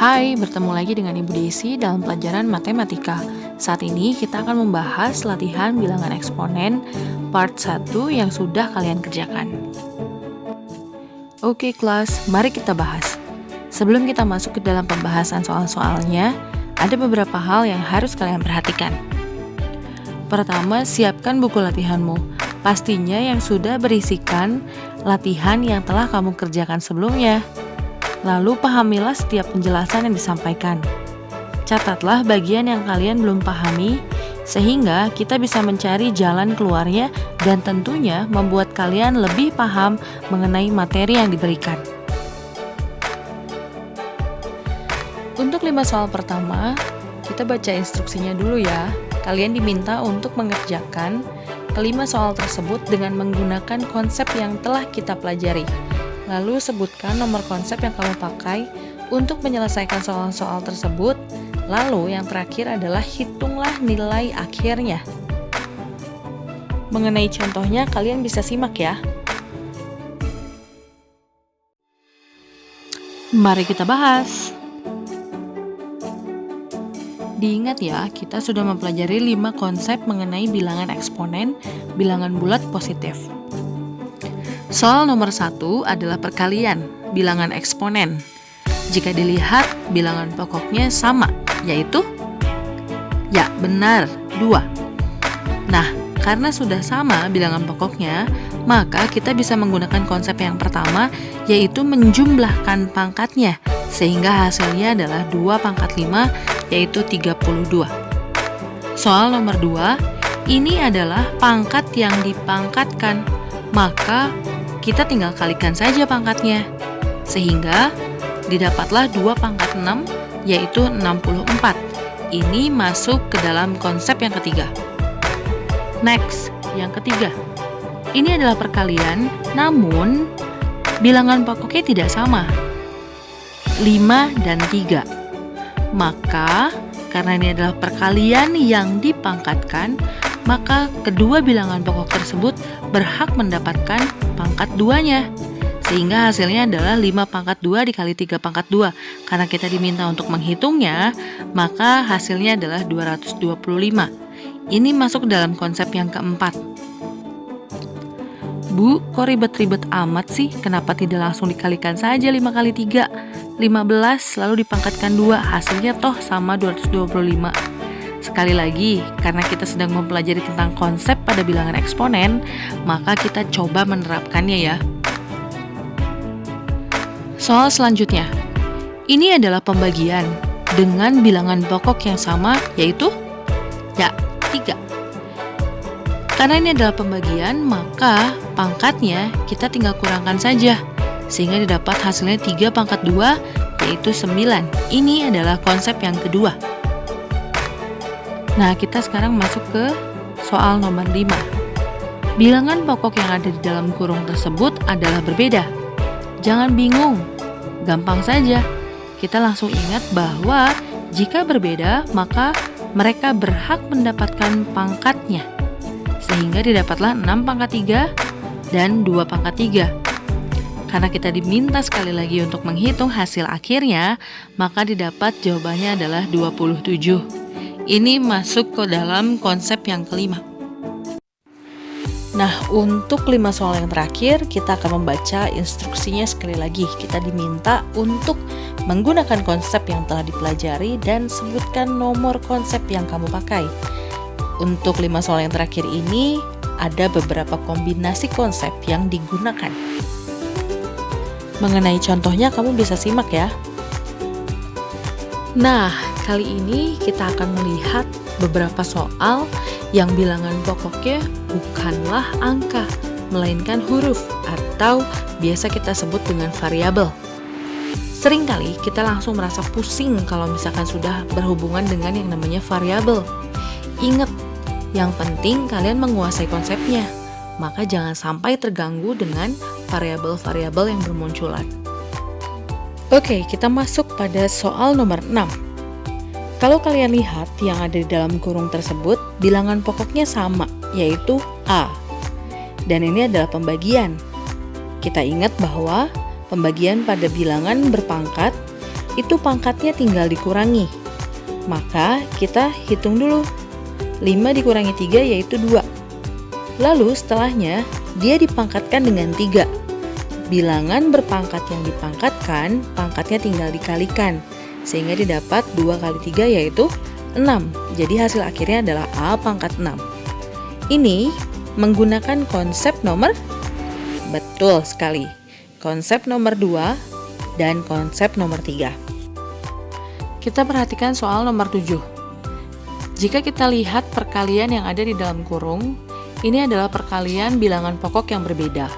Hai, bertemu lagi dengan Ibu Desi dalam pelajaran matematika. Saat ini kita akan membahas latihan bilangan eksponen part 1 yang sudah kalian kerjakan. Oke kelas, mari kita bahas. Sebelum kita masuk ke dalam pembahasan soal-soalnya, ada beberapa hal yang harus kalian perhatikan. Pertama, siapkan buku latihanmu. Pastinya yang sudah berisikan latihan yang telah kamu kerjakan sebelumnya. Lalu pahamilah setiap penjelasan yang disampaikan. Catatlah bagian yang kalian belum pahami, sehingga kita bisa mencari jalan keluarnya dan tentunya membuat kalian lebih paham mengenai materi yang diberikan. Untuk 5 soal pertama, kita baca instruksinya dulu ya. Kalian diminta untuk mengerjakan kelima soal tersebut dengan menggunakan konsep yang telah kita pelajari. Lalu sebutkan nomor konsep yang kamu pakai untuk menyelesaikan soal-soal tersebut. Lalu yang terakhir adalah hitunglah nilai akhirnya. Mengenai contohnya kalian bisa simak ya. Mari kita bahas. Diingat ya, kita sudah mempelajari 5 konsep mengenai bilangan eksponen, bilangan bulat positif. Soal nomor 1 adalah perkalian, bilangan eksponen. Jika dilihat, bilangan pokoknya sama, yaitu? Ya, benar, 2. Nah, karena sudah sama bilangan pokoknya, maka kita bisa menggunakan konsep yang pertama, yaitu menjumlahkan pangkatnya, sehingga hasilnya adalah 2 pangkat 5, yaitu 32. Soal nomor 2, ini adalah pangkat yang dipangkatkan, maka kita tinggal kalikan saja pangkatnya, sehingga didapatlah 2 pangkat 6, yaitu 64. Ini masuk ke dalam konsep yang ketiga. Next, yang ketiga. Ini adalah perkalian, namun bilangan pokoknya tidak sama, 5 dan 3. Maka, karena ini adalah perkalian yang dipangkatkan, maka kedua bilangan pokok tersebut berhak mendapatkan pangkat 2-nya. Sehingga hasilnya adalah 5 pangkat 2 dikali 3 pangkat 2. Karena kita diminta untuk menghitungnya, maka hasilnya adalah 225. Ini masuk dalam konsep yang keempat. Bu, kok ribet-ribet amat sih? Kenapa tidak langsung dikalikan saja 5 kali 3? 15 lalu dipangkatkan 2, hasilnya toh sama 225. Sekali lagi, karena kita sedang mempelajari tentang konsep pada bilangan eksponen, maka kita coba menerapkannya ya. Soal selanjutnya, ini adalah pembagian dengan bilangan pokok yang sama, yaitu? Ya, 3. Karena ini adalah pembagian, maka pangkatnya kita tinggal kurangkan saja, sehingga didapat hasilnya 3 pangkat 2, yaitu 9. Ini adalah konsep yang kedua. Nah, kita sekarang masuk ke soal nomor 5. Bilangan pokok yang ada di dalam kurung tersebut adalah berbeda. Jangan bingung, gampang saja. Kita langsung ingat bahwa jika berbeda, maka mereka berhak mendapatkan pangkatnya. Sehingga didapatlah 6 pangkat 3 dan 2 pangkat 3. Karena kita diminta sekali lagi untuk menghitung hasil akhirnya, maka didapat jawabannya adalah 27. Ini masuk ke dalam konsep yang kelima. Nah, untuk 5 soal yang terakhir, kita akan membaca instruksinya sekali lagi. Kita diminta untuk menggunakan konsep yang telah dipelajari dan sebutkan nomor konsep yang kamu pakai. Untuk 5 soal yang terakhir ini, ada beberapa kombinasi konsep yang digunakan. Mengenai contohnya, kamu bisa simak ya. Nah, kali ini kita akan melihat beberapa soal yang bilangan pokoknya bukanlah angka, melainkan huruf atau biasa kita sebut dengan variabel. Seringkali kita langsung merasa pusing kalau misalkan sudah berhubungan dengan yang namanya variabel. Ingat, yang penting kalian menguasai konsepnya, maka jangan sampai terganggu dengan variabel-variabel yang bermunculan. Oke, kita masuk pada soal nomor 6. Kalau kalian lihat yang ada di dalam kurung tersebut, bilangan pokoknya sama, yaitu A. Dan ini adalah pembagian. Kita ingat bahwa pembagian pada bilangan berpangkat itu pangkatnya tinggal dikurangi. Maka kita hitung dulu. 5 dikurangi 3 yaitu 2. Lalu setelahnya dia dipangkatkan dengan 3. Bilangan berpangkat yang dipangkatkan, pangkatnya tinggal dikalikan, sehingga didapat 2 kali 3 yaitu 6. Jadi hasil akhirnya adalah A pangkat 6. Ini menggunakan konsep nomor, betul sekali, konsep nomor 2 dan konsep nomor 3. Kita perhatikan soal nomor 7. Jika kita lihat perkalian yang ada di dalam kurung, ini adalah perkalian bilangan pokok yang berbeda.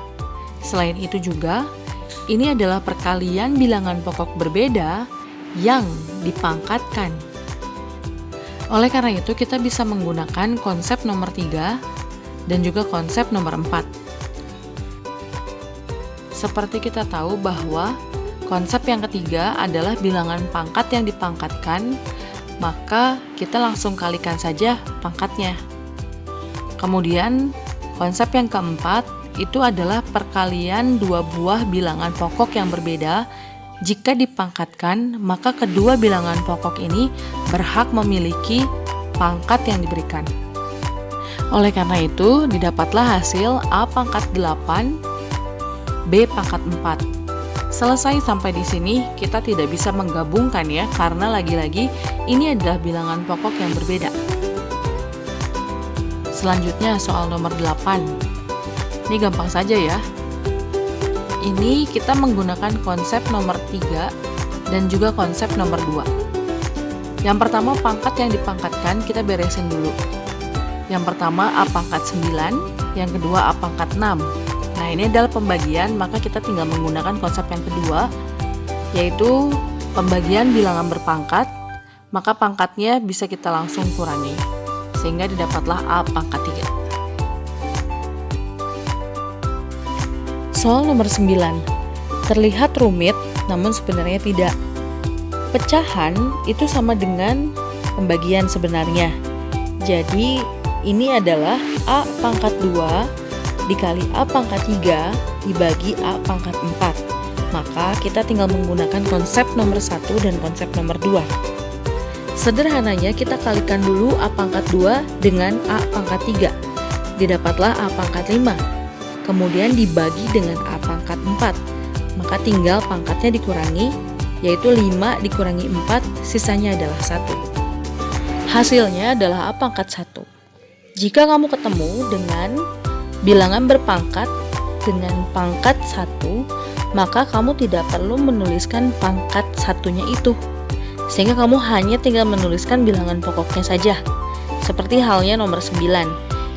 Selain itu juga, ini adalah perkalian bilangan pokok berbeda yang dipangkatkan. Oleh karena itu, kita bisa menggunakan konsep nomor 3 dan juga konsep nomor 4. Seperti kita tahu bahwa konsep yang ketiga adalah bilangan pangkat yang dipangkatkan, maka kita langsung kalikan saja pangkatnya. Kemudian, konsep yang keempat itu adalah perkalian dua buah bilangan pokok yang berbeda. Jika dipangkatkan, maka kedua bilangan pokok ini berhak memiliki pangkat yang diberikan. Oleh karena itu, didapatlah hasil A pangkat 8, B pangkat 4. Selesai sampai di sini, kita tidak bisa menggabungkan ya, karena lagi-lagi ini adalah bilangan pokok yang berbeda. Selanjutnya soal nomor 8. Ini gampang saja ya. Ini kita menggunakan konsep nomor 3 dan juga konsep nomor 2. Yang pertama, pangkat yang dipangkatkan kita beresin dulu. Yang pertama A pangkat 9, yang kedua A pangkat 6. Nah, ini adalah pembagian, maka kita tinggal menggunakan konsep yang kedua, yaitu pembagian bilangan berpangkat, maka pangkatnya bisa kita langsung kurangi, sehingga didapatlah A pangkat 3. Soal nomor 9. Terlihat rumit, namun sebenarnya tidak. Pecahan itu sama dengan pembagian sebenarnya. Jadi, ini adalah A pangkat 2 dikali A pangkat 3 dibagi A pangkat 4. Maka kita tinggal menggunakan konsep nomor 1 dan konsep nomor 2. Sederhananya kita kalikan dulu A pangkat 2 dengan A pangkat 3. Didapatlah A pangkat 5. Kemudian dibagi dengan A pangkat 4. Maka tinggal pangkatnya dikurangi, yaitu 5 dikurangi 4, sisanya adalah 1. Hasilnya adalah A pangkat 1. Jika kamu ketemu dengan bilangan berpangkat dengan pangkat 1, maka kamu tidak perlu menuliskan pangkat satunya itu, sehingga kamu hanya tinggal menuliskan bilangan pokoknya saja. Seperti halnya nomor 9.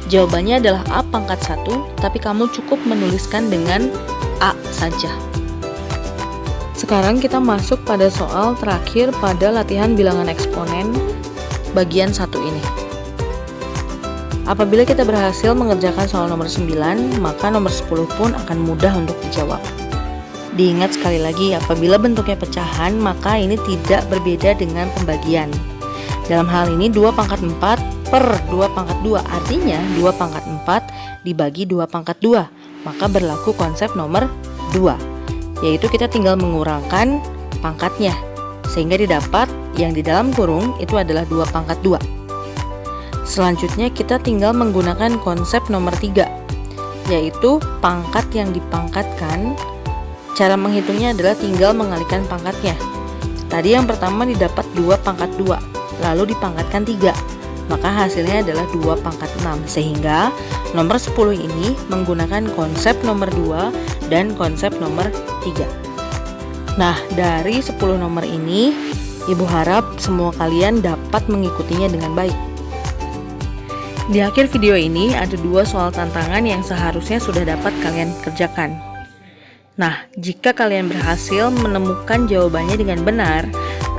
Jawabannya adalah A pangkat 1, tapi kamu cukup menuliskan dengan A saja. Sekarang kita masuk pada soal terakhir pada latihan bilangan eksponen bagian 1 ini. Apabila kita berhasil mengerjakan soal nomor 9, maka nomor 10 pun akan mudah untuk dijawab. Diingat sekali lagi, apabila bentuknya pecahan, maka ini tidak berbeda dengan pembagian. Dalam hal ini 2 pangkat 4 per 2 pangkat 2, artinya 2 pangkat 4 dibagi 2 pangkat 2, maka berlaku konsep nomor 2, yaitu kita tinggal mengurangkan pangkatnya, sehingga didapat yang di dalam kurung itu adalah 2 pangkat 2. Selanjutnya kita tinggal menggunakan konsep nomor 3, yaitu pangkat yang dipangkatkan. Cara menghitungnya adalah tinggal mengalihkan pangkatnya. Tadi yang pertama didapat 2 pangkat 2, lalu dipangkatkan 3, maka hasilnya adalah 2 pangkat 6, sehingga nomor 10 ini menggunakan konsep nomor 2 dan konsep nomor 3. Nah, dari 10 nomor ini, Ibu harap semua kalian dapat mengikutinya dengan baik. Di akhir video ini ada 2 soal tantangan yang seharusnya sudah dapat kalian kerjakan. Nah, jika kalian berhasil menemukan jawabannya dengan benar,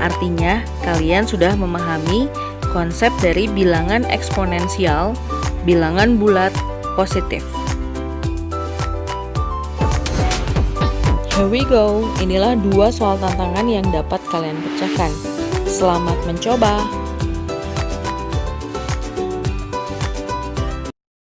artinya kalian sudah memahami konsep dari bilangan eksponensial, bilangan bulat positif. Here we go, inilah 2 soal tantangan yang dapat kalian pecahkan. Selamat mencoba!